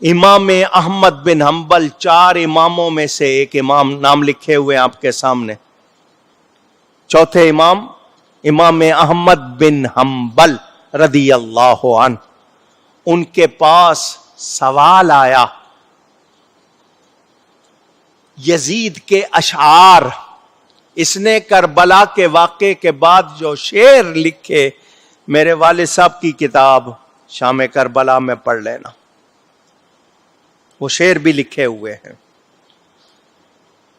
امام احمد بن حنبل 4 اماموں میں سے ایک امام، نام لکھے ہوئے آپ کے سامنے، چوتھے امام امام احمد بن حنبل رضی اللہ عنہ، ان کے پاس سوال آیا یزید کے اشعار، اس نے کربلا کے واقعے کے بعد جو شعر لکھے، میرے والد صاحب کی کتاب شام کربلا میں پڑھ لینا، وہ شعر بھی لکھے ہوئے ہیں۔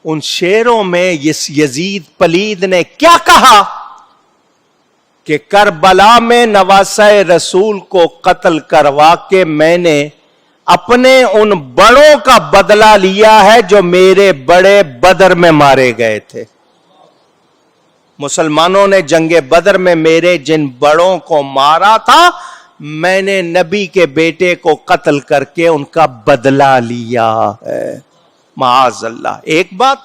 ان شعروں میں یزید پلید نے کیا کہا کہ کربلا میں نواسہ رسول کو قتل کروا کے میں نے اپنے ان بڑوں کا بدلہ لیا ہے جو میرے بڑے بدر میں مارے گئے تھے۔ مسلمانوں نے جنگ بدر میں میرے جن بڑوں کو مارا تھا، میں نے نبی کے بیٹے کو قتل کر کے ان کا بدلہ لیا ہے، معاذ اللہ۔ ایک بات،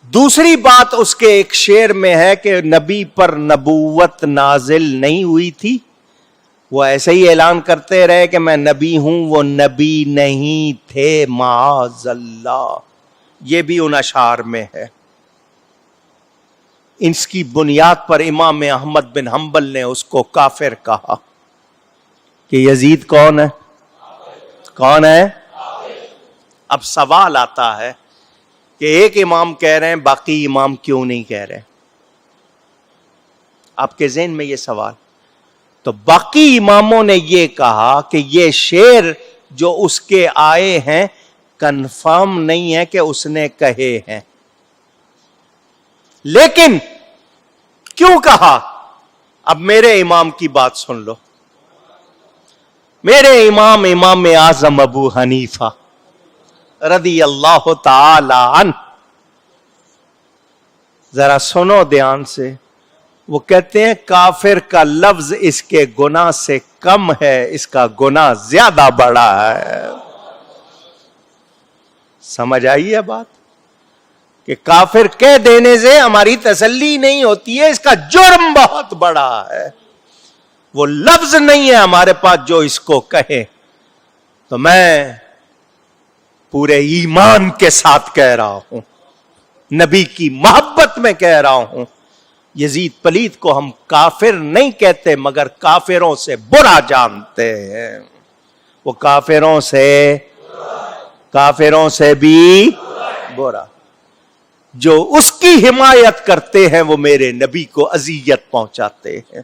دوسری بات اس کے ایک شعر میں ہے کہ نبی پر نبوت نازل نہیں ہوئی تھی، وہ ایسے ہی اعلان کرتے رہے کہ میں نبی ہوں، وہ نبی نہیں تھے، معاذ اللہ۔ یہ بھی ان اشعار میں ہے۔ اس کی بنیاد پر امام احمد بن حنبل نے اس کو کافر کہا کہ یزید کون ہے؟ کون ہے؟ اب سوال آتا ہے کہ ایک امام کہہ رہے ہیں، باقی امام کیوں نہیں کہہ رہے؟ آپ کے ذہن میں یہ سوال؟ تو باقی اماموں نے یہ کہا کہ یہ شعر جو اس کے آئے ہیں کنفرم نہیں ہے کہ اس نے کہے ہیں، لیکن کیوں کہا؟ اب میرے امام کی بات سن لو۔ میرے امام امام اعظم ابو حنیفہ رضی اللہ تعالی عنہ، ذرا سنو دھیان سے، وہ کہتے ہیں کافر کا لفظ اس کے گناہ سے کم ہے، اس کا گناہ زیادہ بڑا ہے۔ سمجھ آئی ہے بات؟ کہ کافر کہہ دینے سے ہماری تسلی نہیں ہوتی ہے، اس کا جرم بہت بڑا ہے، وہ لفظ نہیں ہے ہمارے پاس جو اس کو کہے۔ تو میں پورے ایمان کے ساتھ کہہ رہا ہوں، نبی کی محبت میں کہہ رہا ہوں، یزید پلید کو ہم کافر نہیں کہتے مگر کافروں سے برا جانتے ہیں۔ وہ کافروں سے بھی برا، جو اس کی حمایت کرتے ہیں وہ میرے نبی کو اذیت پہنچاتے ہیں۔